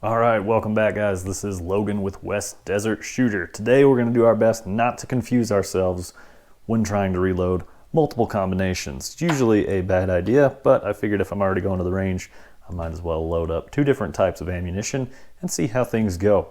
All right, welcome back, guys. This is Logan with West Desert Shooter. Today we're going to do our best not to confuse ourselves when trying to reload multiple combinations. It's usually a bad idea, but I figured if I'm already going to the range, I might as well load up two different types of ammunition and see how things go.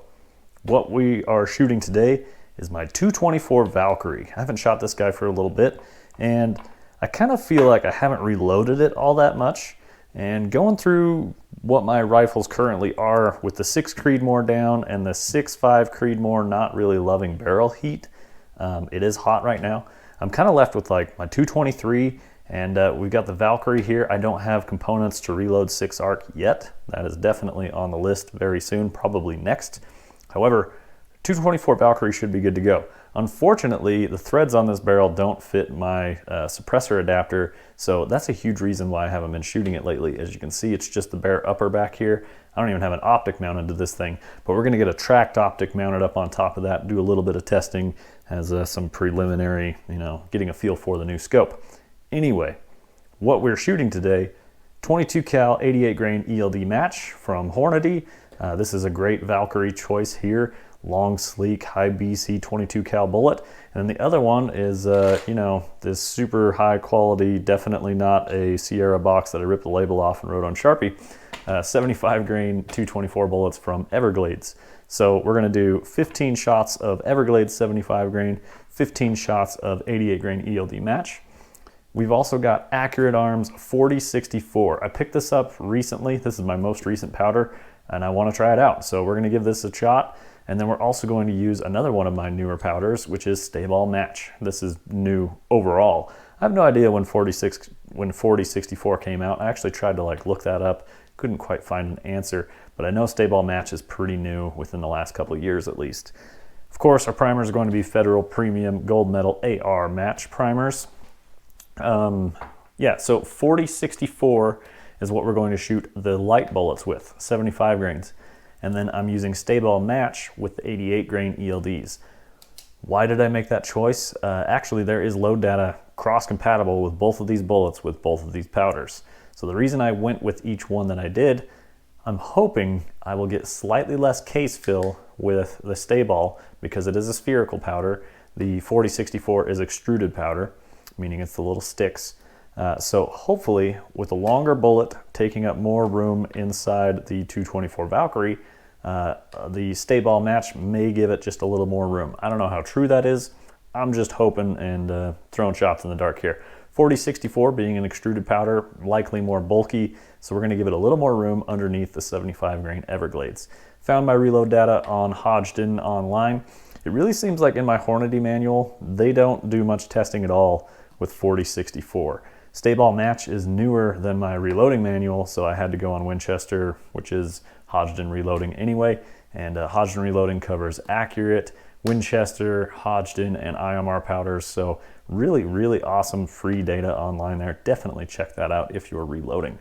What we are shooting today is my 224 Valkyrie. I haven't shot this guy for a little bit, and I kind of feel like I haven't reloaded it all that much. And going through what my rifles currently are with the 6 Creedmoor down and the 6.5 Creedmoor not really loving barrel heat, it is hot right now. I'm kind of left with like my 223, and we've got the Valkyrie here. I don't have components to reload 6 ARC yet. That is definitely on the list very soon, probably next. However, 224 Valkyrie should be good to go. Unfortunately, the threads on this barrel don't fit my suppressor adapter, so that's a huge reason why I haven't been shooting it lately. As you can see, it's just the bare upper back here. I don't even have an optic mounted to this thing, but we're gonna get a Tract optic mounted up on top of that, do a little bit of testing as some preliminary, getting a feel for the new scope. Anyway, what we're shooting today, 22 cal 88 grain ELD match from Hornady. This is a great Valkyrie choice here. Long, sleek, high BC 22 cal bullet. And then the other one is, this super high quality, definitely not a Sierra box that I ripped the label off and wrote on Sharpie, 75 grain 224 bullets from Everglades. So we're gonna do 15 shots of Everglades 75 grain, 15 shots of 88 grain ELD match. We've also got Accurate Arms 4064. I picked this up recently. This is my most recent powder, and I want to try it out. So we're going to give this a shot. And then we're also going to use another one of my newer powders, which is StaBALL Match. This is new overall. I have no idea when 4064 came out. I actually tried to look that up. Couldn't quite find an answer, but I know StaBALL Match is pretty new within the last couple of years at least. Of course, our primers are going to be Federal Premium Gold Medal AR Match primers. So 4064 is what we're going to shoot the light bullets with, 75 grains. And then I'm using StaBALL Match with the 88 grain ELDs. Why did I make that choice? Actually, there is load data cross-compatible with both of these bullets with both of these powders. So the reason I went with each one that I did, I'm hoping I will get slightly less case fill with the StaBALL because it is a spherical powder. The 4064 is extruded powder, meaning it's the little sticks. So hopefully with a longer bullet taking up more room inside the 224 Valkyrie, the StaBALL Match may give it just a little more room. I don't know how true that is. I'm just hoping and throwing shots in the dark here. 4064 being an extruded powder, likely more bulky, so we're going to give it a little more room underneath the 75 grain Everglades. Found my reload data on Hodgdon online. It really seems like in my Hornady manual, they don't do much testing at all with 4064. StaBALL Match is newer than my reloading manual, so I had to go on Winchester, which is Hodgdon reloading anyway, and Hodgdon reloading covers Accurate, Winchester, Hodgdon, and IMR powders, so really, really awesome free data online there. Definitely check that out if you're reloading.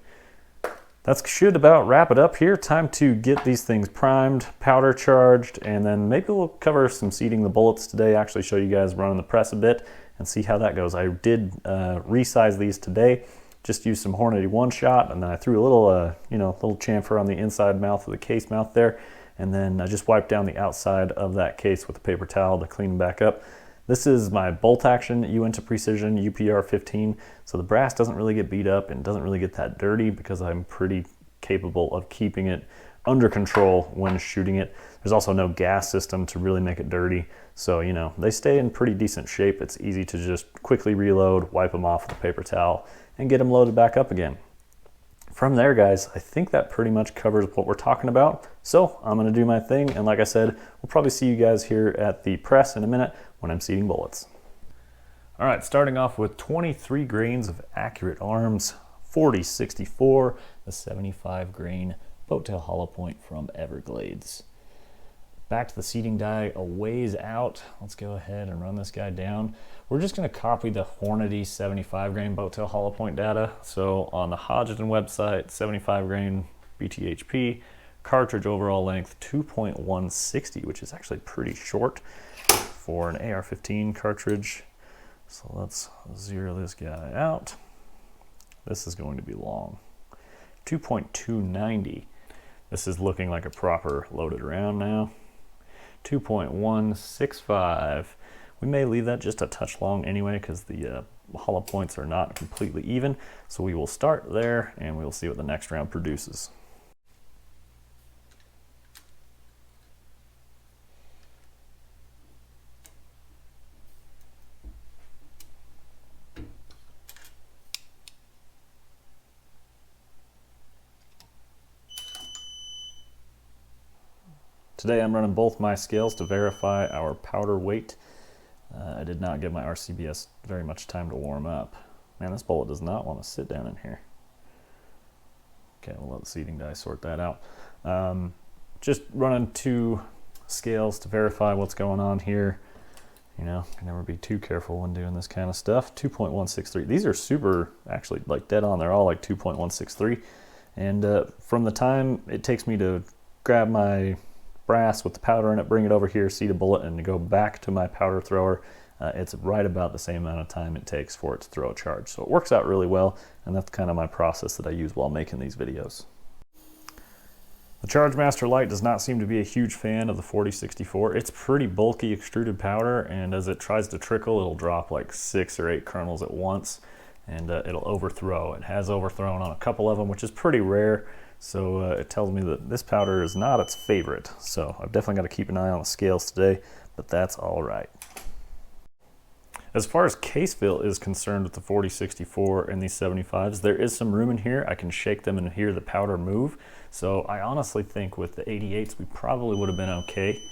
That should about wrap it up here. Time to get these things primed, powder charged, and then maybe we'll cover some seating the bullets today, actually show you guys running the press a bit and see how that goes. I did resize these today, just used some Hornady one shot, and then I threw a little, little chamfer on the inside mouth of the case mouth there, and then I just wiped down the outside of that case with a paper towel to clean them back up. This is my bolt action Uintah Precision UPR 15, so the brass doesn't really get beat up and doesn't really get that dirty because I'm pretty capable of keeping it under control when shooting it. There's also no gas system to really make it dirty, so they stay in pretty decent shape. It's easy to just quickly reload, wipe them off with a paper towel, and get them loaded back up again. From there, guys, I think that pretty much covers what we're talking about. So I'm gonna do my thing, and like I said, we'll probably see you guys here at the press in a minute when I'm seating bullets. All right, starting off with 23 grains of Accurate Arms, 4064, the 75 grain boat tail hollow point from Everglades. Back to the seating die a ways out. Let's go ahead and run this guy down. We're just gonna copy the Hornady 75 grain boat tail hollow point data. So on the Hodgdon website, 75 grain BTHP, cartridge overall length 2.160, which is actually pretty short for an AR-15 cartridge. So let's zero this guy out. This is going to be long. 2.290. This is looking like a proper loaded round now. 2.165. We may leave that just a touch long anyway because the hollow points are not completely even. So we will start there and we will see what the next round produces. Today I'm running both my scales to verify our powder weight. I did not give my RCBS very much time to warm up. Man, this bullet does not want to sit down in here. Okay, we'll let the seating die sort that out. Just running 2 scales to verify what's going on here. You know, can never be too careful when doing this kind of stuff. 2.163. These are super, actually, like dead on. They're all like 2.163. And from the time it takes me to grab my brass with the powder in it, bring it over here, seat a bullet, and to go back to my powder thrower, it's right about the same amount of time it takes for it to throw a charge. So it works out really well, and that's kind of my process that I use while making these videos. The Chargemaster light does not seem to be a huge fan of the 4064. It's pretty bulky extruded powder, and as it tries to trickle, it'll drop like 6 or 8 kernels at once, and it'll overthrow. It has overthrown on a couple of them, which is pretty rare. So it tells me that this powder is not its favorite. So I've definitely got to keep an eye on the scales today, but that's all right. As far as case fill is concerned with the 4064 and these 75s, there is some room in here. I can shake them and hear the powder move. So I honestly think with the 88s, we probably would have been okay.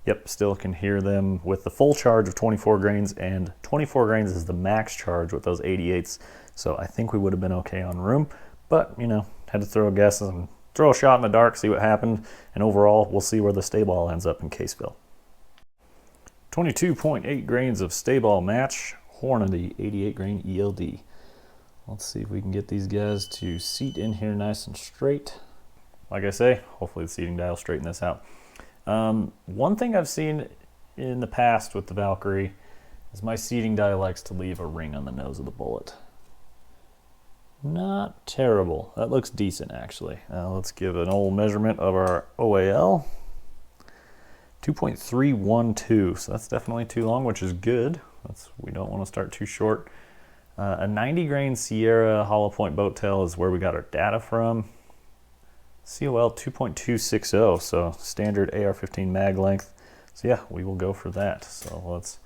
Yep, still can hear them with the full charge of 24 grains, and 24 grains is the max charge with those 88s. So I think we would have been okay on room. But, you know, had to throw a guess and throw a shot in the dark, see what happened. And overall, we'll see where the StaBALL ends up in case fill. 22.8 grains of StaBALL match, Hornady 88 grain ELD. Let's see if we can get these guys to seat in here nice and straight. Like I say, hopefully the seating die will straighten this out. One thing I've seen in the past with the Valkyrie is my seating die likes to leave a ring on the nose of the bullet. Not terrible. That looks decent, actually. Let's give an old measurement of our OAL. 2.312, so that's definitely too long, which is good. We don't want to start too short. A 90 grain Sierra hollow point boat tail is where we got our data from. COL 2.260, so standard AR-15 mag length. So yeah, we will go for that. So let's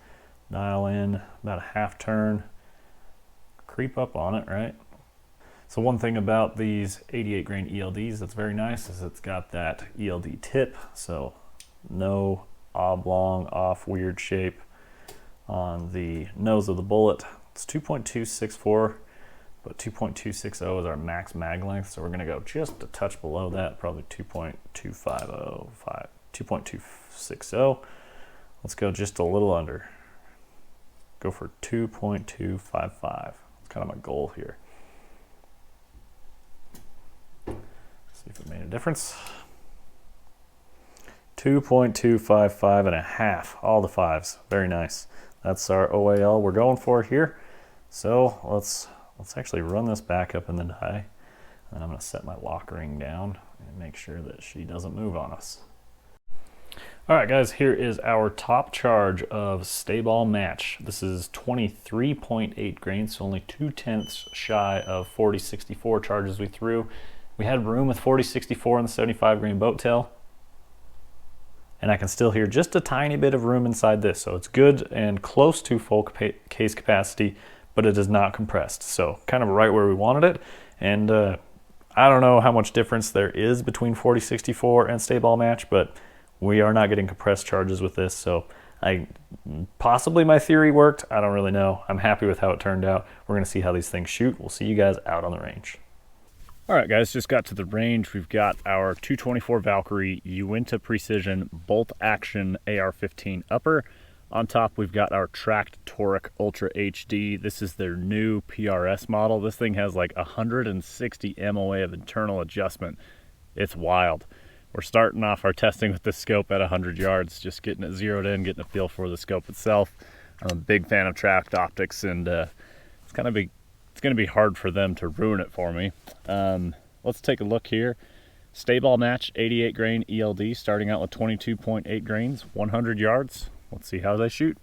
dial in about a half turn, creep up on it, right? So one thing about these 88 grain ELDs that's very nice is it's got that ELD tip, so no oblong off weird shape on the nose of the bullet. It's 2.264, but 2.260 is our max mag length, so we're going to go just a touch below that, probably 2.260. Let's go just a little under. Go for 2.255. That's kind of my goal here. See if it made a difference. 2.255 and a half, all the 5s. Very nice. That's our OAL we're going for here. So let's actually run this back up in the die, and I'm going to set my lock ring down and make sure that she doesn't move on us. All right, guys, here is our top charge of StaBALL match. This is 23.8 grains, so only 2/10 shy of 4064 charges we threw. We had room with 4064 and the 75 grain boat tail, and I can still hear just a tiny bit of room inside this, so it's good and close to full case capacity, but it is not compressed, so kind of right where we wanted it. And I don't know how much difference there is between 4064 and StaBALL match, but we are not getting compressed charges with this, so possibly my theory worked. I don't really know. I'm happy with how it turned out. We're going to see how these things shoot. We'll see you guys out on the range. All right, guys, just got to the range. We've got our 224 Valkyrie Uintah Precision bolt action AR-15 upper. On top, we've got our Tract Toric Ultra HD. This is their new PRS model. This thing has like 160 MOA of internal adjustment. It's wild. We're starting off our testing with the scope at 100 yards, just getting it zeroed in, getting a feel for the scope itself. I'm a big fan of Tract Optics, and it's going to be hard for them to ruin it for me. Let's take a look here. StaBALL match 88 grain ELD, starting out with 22.8 grains, 100 yards. Let's see how they shoot.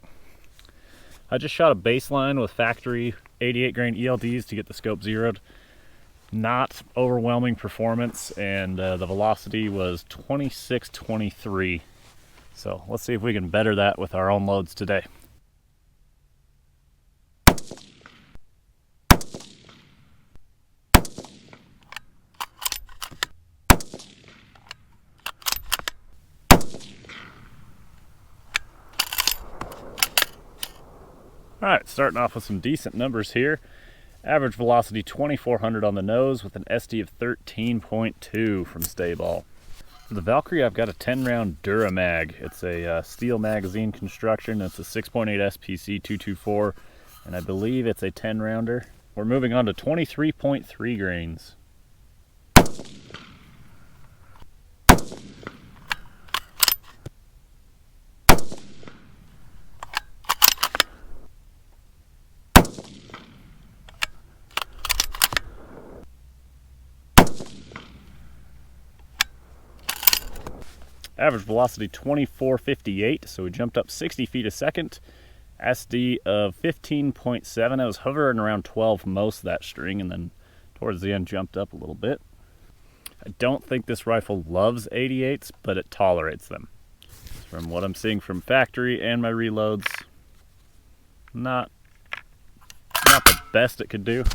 I just shot a baseline with factory 88 grain ELDs to get the scope zeroed. Not overwhelming performance, and the velocity was 26.23. So let's see if we can better that with our own loads today. All right, starting off with some decent numbers here. Average velocity 2400 on the nose with an SD of 13.2 from StaBALL. For the Valkyrie, I've got a 10-round Duramag. It's a steel magazine construction. It's a 6.8 SPC 224, and I believe it's a 10-rounder. We're moving on to 23.3 grains. Average velocity 2458, so we jumped up 60 feet a second. SD of 15.7. I was hovering around 12 most of that string, and then towards the end jumped up a little bit. I don't think this rifle loves 88s, but it tolerates them. From what I'm seeing from factory and my reloads, not the best it could do,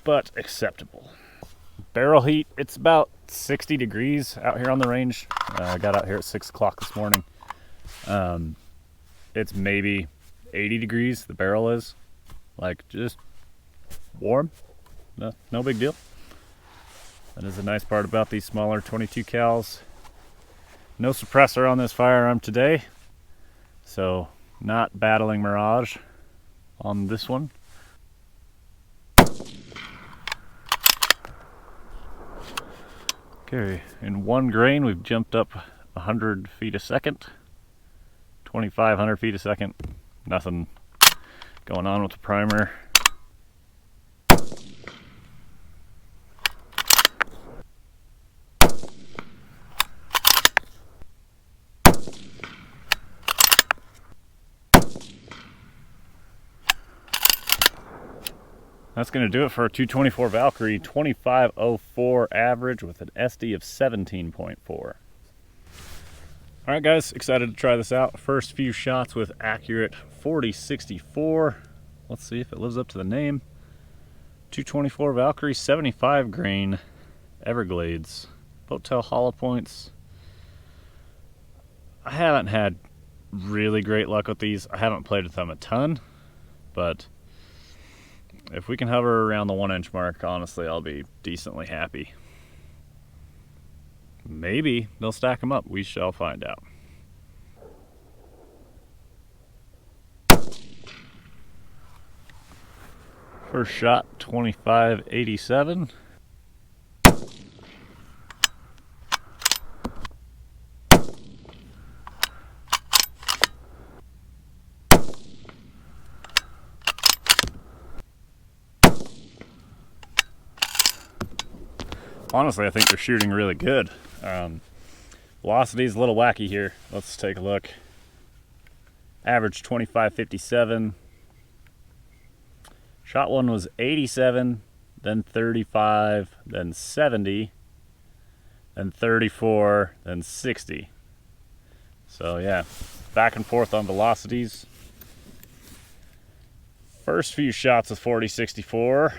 but acceptable. Barrel heat, it's about 60 degrees out here on the range. I got out here at 6 o'clock this morning. It's maybe 80 degrees, the barrel is. Like, just warm, no big deal. That is a nice part about these smaller 22 cals. No suppressor on this firearm today, so not battling Mirage on this one. Okay, in 1 grain we've jumped up 100 feet a second, 2,500 feet a second. Nothing going on with the primer. That's going to do it for a 224 Valkyrie, 2504 average with an SD of 17.4. All right, guys, excited to try this out. First few shots with accurate 4064. Let's see if it lives up to the name. 224 Valkyrie, 75 grain Everglades. Boattail hollow points. I haven't had really great luck with these. I haven't played with them a ton, but if we can hover around the 1 inch mark, honestly, I'll be decently happy. Maybe they'll stack them up. We shall find out. First shot, 2587. Honestly, I think they're shooting really good. Velocity is a little wacky here. Let's take a look. Average 2557. Shot one was 87, then 35, then 70, then 34, then 60. So yeah, back and forth on velocities. First few shots with 4064.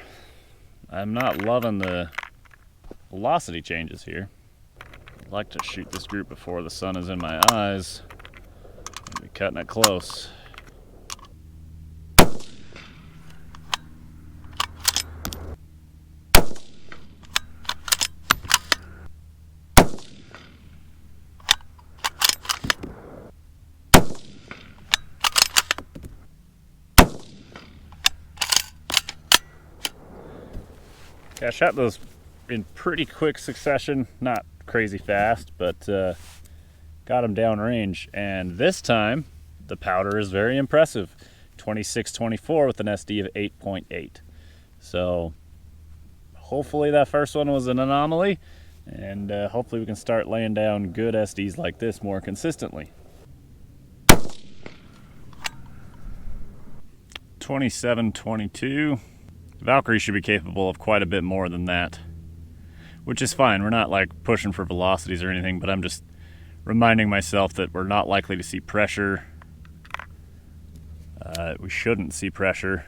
I'm not loving the velocity changes here. I'd like to shoot this group before the sun is in my eyes. I'll be cutting it close. Yeah, I shot those in pretty quick succession, not crazy fast, but got them downrange. And this time, the powder is very impressive. 2624 with an SD of 8.8. So hopefully that first one was an anomaly. And hopefully we can start laying down good SDs like this more consistently. 27-22. Valkyrie should be capable of quite a bit more than that, which is fine. We're not like pushing for velocities or anything, but I'm just reminding myself that we're not likely to see pressure. We shouldn't see pressure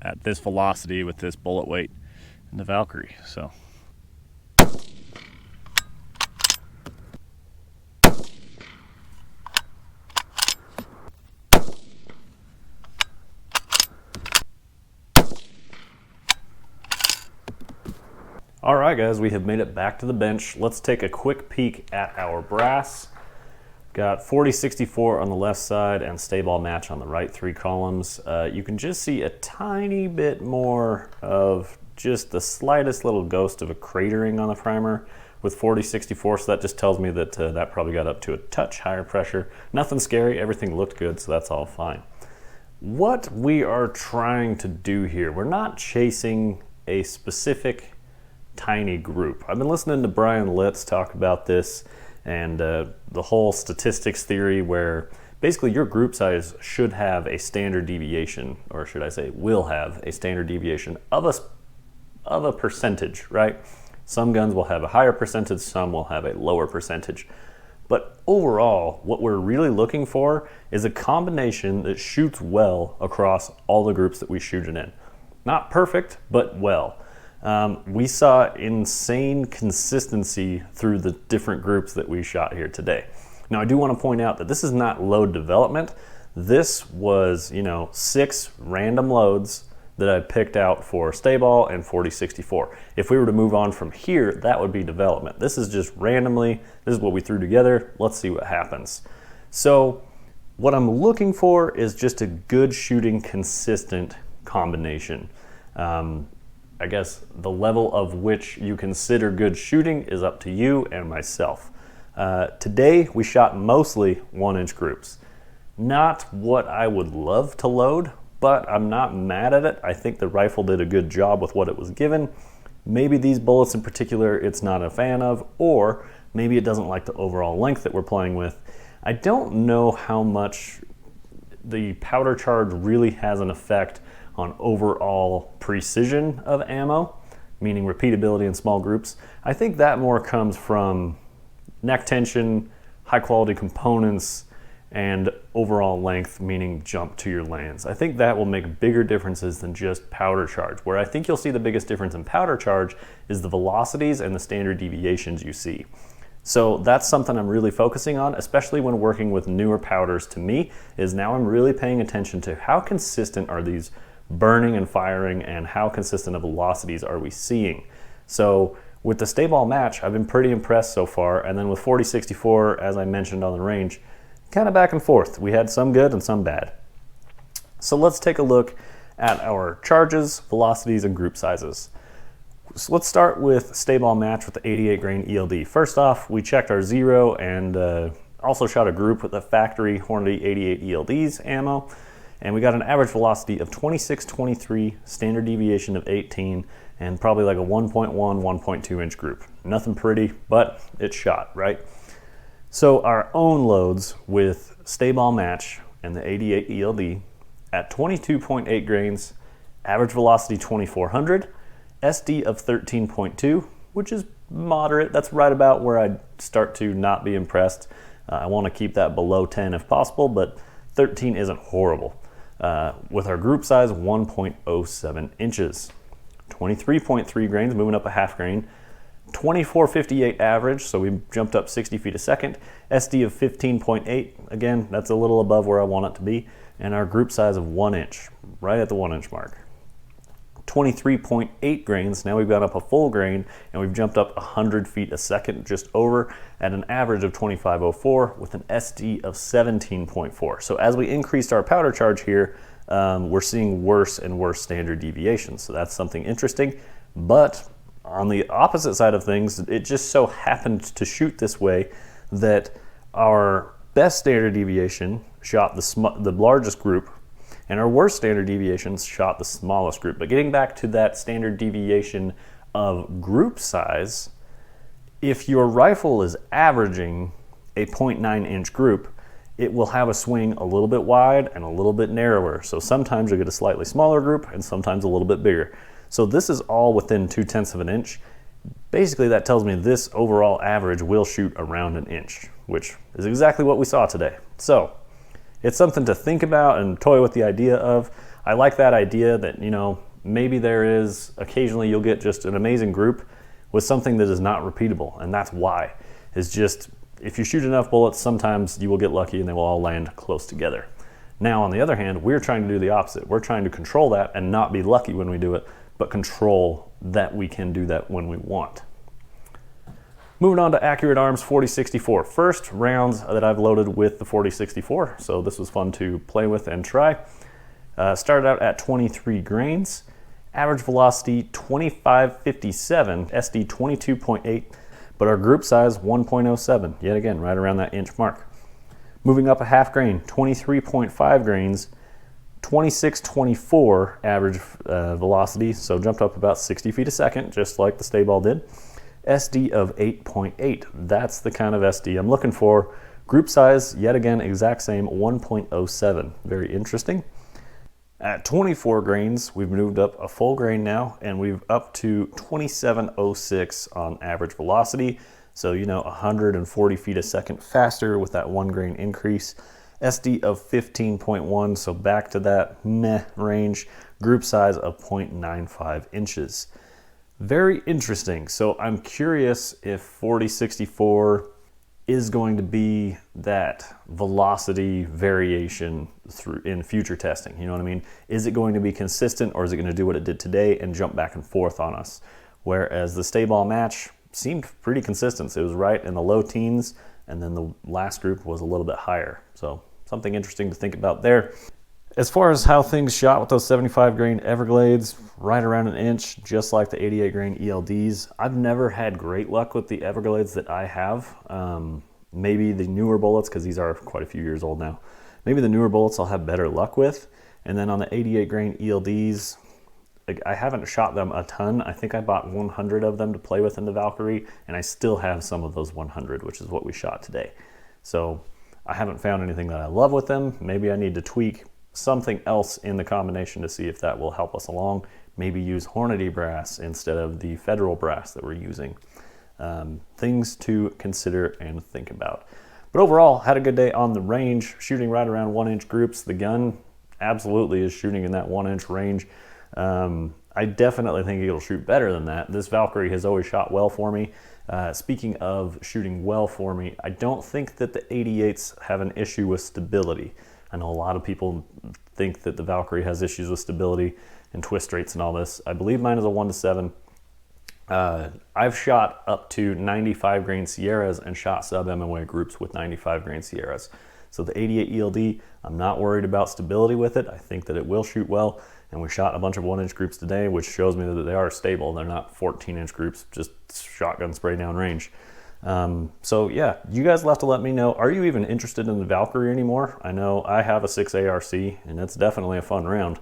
at this velocity with this bullet weight in the Valkyrie. So. All right, guys, we have made it back to the bench. Let's take a quick peek at our brass. Got 4064 on the left side and StaBALL match on the right, 3 columns. You can just see a tiny bit more of just the slightest little ghost of a cratering on the primer with 4064, so that just tells me that that probably got up to a touch higher pressure. Nothing scary, everything looked good, so that's all fine. What we are trying to do here, we're not chasing a specific tiny group. I've been listening to Brian Litz talk about this and the whole statistics theory where basically your group size should have a standard deviation, or should I say will have a standard deviation of a percentage, right? Some guns will have a higher percentage, some will have a lower percentage. But overall, what we're really looking for is a combination that shoots well across all the groups that we shoot it in. Not perfect, but well. We saw insane consistency through the different groups that we shot here today. Now, I do want to point out that this is not load development. This was, 6 random loads that I picked out for StaBALL and 4064. If we were to move on from here, that would be development. This is just randomly, this is what we threw together. Let's see what happens. So what I'm looking for is just a good shooting, consistent combination. I guess the level of which you consider good shooting is up to you and myself. Today we shot mostly 1-inch groups. Not what I would love to load, but I'm not mad at it. I think the rifle did a good job with what it was given. Maybe these bullets in particular it's not a fan of, or maybe it doesn't like the overall length that we're playing with. I don't know how much the powder charge really has an effect on overall precision of ammo, meaning repeatability in small groups. I think that more comes from neck tension, high quality components, and overall length, meaning jump to your lands. I think that will make bigger differences than just powder charge. Where I think you'll see the biggest difference in powder charge is the velocities and the standard deviations you see. So that's something I'm really focusing on, especially when working with newer powders to me, is now I'm really paying attention to how consistent are these burning and firing, and how consistent of velocities are we seeing. So with the StaBALL match, I've been pretty impressed so far, and then with 4064, as I mentioned on the range, kind of back and forth. We had some good and some bad. So let's take a look at our charges, velocities, and group sizes. So let's start with StaBALL match with the 88 grain ELD. First off, we checked our 0 and also shot a group with the factory Hornady 88 ELDs ammo. And we got an average velocity of 26-23, standard deviation of 18, and probably like a 1.1, 1.2 inch group. Nothing pretty, but it shot, right? So our own loads with StaBALL match and the 88 ELD at 22.8 grains, average velocity 2400, SD of 13.2, which is moderate. That's right about where I'd start to not be impressed. I want to keep that below 10 if possible, but 13 isn't horrible. With our group size 1.07 inches, 23.3 grains, moving up a half grain, 2458 average, so we jumped up 60 feet a second, SD of 15.8, again, that's a little above where I want it to be, and our group size of 1 inch, right at the 1 inch mark. 23.8 grains, now we've gone up a full grain, and we've jumped up 100 feet a second, just over, at an average of 2504 with an SD of 17.4. So as we increased our powder charge here, we're seeing worse and worse standard deviations. So that's something interesting. But on the opposite side of things, it just so happened to shoot this way that our best standard deviation shot the largest group, and our worst standard deviations shot the smallest group. But getting back to that standard deviation of group size, If your rifle is averaging a 0.9 inch group, it will have a swing a little bit wide and a little bit narrower. So sometimes you'll get a slightly smaller group and sometimes a little bit bigger. So this is all within 0.2 of an inch. Basically that tells me this overall average will shoot around an inch, which is exactly what we saw today. So it's something to think about and toy with the idea of. I like that idea that, you know, maybe there is, occasionally you'll get just an amazing group with something that is not repeatable, and that's why. It's just, if you shoot enough bullets, sometimes you will get lucky and they will all land close together. Now, on the other hand, we're trying to do the opposite. We're trying to control that and not be lucky when we do it, but control that we can do that when we want. Moving on to Accurate Arms 4064. First rounds that I've loaded with the 4064, so this was fun to play with and try. Started out at 23 grains. Average velocity 2557, SD 22.8, but our group size 1.07, yet again right around that inch mark. Moving up a half grain, 23.5 grains, 2624 average velocity, so jumped up about 60 feet a second, just like the StaBALL did. SD of 8.8, that's the kind of SD I'm looking for. Group size, yet again, exact same, 1.07, very interesting. At 24 grains, we've moved up a full grain now, and we've up to 2706 on average velocity. So, you know, 140 feet a second faster with that 1 grain increase. SD of 15.1, so back to that meh range. Group size of 0.95 inches. Very interesting. So I'm curious if 4064 is going to be that velocity variation in future testing. You know what I mean? Is it going to be consistent, or is it going to do what it did today and jump back and forth on us? Whereas the StaBALL match seemed pretty consistent. It was right in the low teens, and then the last group was a little bit higher. So something interesting to think about there. As far as how things shot with those 75 grain Everglades, right around an inch, just like the 88 grain ELDs. I've never had great luck with the Everglades that I have. Maybe the newer bullets, because these are quite a few years old now. Maybe the newer bullets I'll have better luck with. And then on the 88 grain ELDs, I haven't shot them a ton. I think I bought 100 of them to play with in the Valkyrie, and I still have some of those 100, which is what we shot today. So I haven't found anything that I love with them. Maybe I need to tweak something else in the combination to see if that will help us along. Maybe use Hornady brass instead of the Federal brass that we're using. Things to consider and think about. But overall, had a good day on the range, shooting right around 1 inch groups. The gun absolutely is shooting in that 1 inch range. I definitely think it'll shoot better than that. This Valkyrie has always shot well for me. Speaking of shooting well for me, I don't think that the 88s have an issue with stability. I know a lot of people think that the Valkyrie has issues with stability and twist rates and all this. I believe mine is a 1-7. I've shot up to 95 grain Sierras and shot sub-MOA groups with 95 grain Sierras. So the 88 ELD, I'm not worried about stability with it. I think that it will shoot well. And we shot a bunch of 1 inch groups today, which shows me that they are stable. They're not 14 inch groups, just shotgun spray down range. So yeah, you guys will have to let me know. Are you even interested in the Valkyrie anymore? I know I have a 6 ARC, and it's definitely a fun round.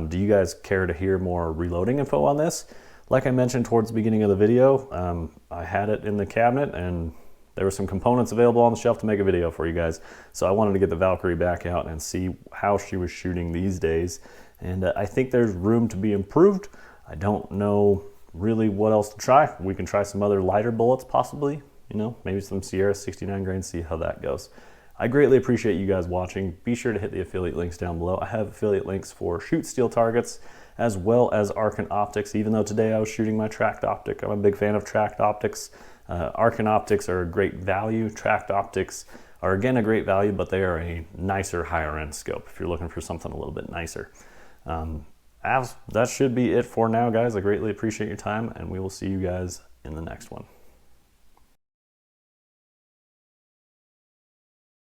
Do you guys care to hear more reloading info on this? Like I mentioned towards the beginning of the video, I had it in the cabinet and there were some components available on the shelf to make a video for you guys. So I wanted to get the Valkyrie back out and see how she was shooting these days. And I think there's room to be improved. I don't know really what else to try. We can try some other lighter bullets possibly, you know, maybe some Sierra 69 grain, see how that goes. I greatly appreciate you guys watching. Be sure to hit the affiliate links down below. I have affiliate links for shoot steel targets as well as Arcane Optics, even though today I was shooting my Tract Optic. I'm a big fan of Tract Optics. Arcane Optics are a great value. Tract Optics are again a great value, but they are a nicer, higher end scope if you're looking for something a little bit nicer. That should be it for now, guys. I greatly appreciate your time, and we will see you guys in the next one.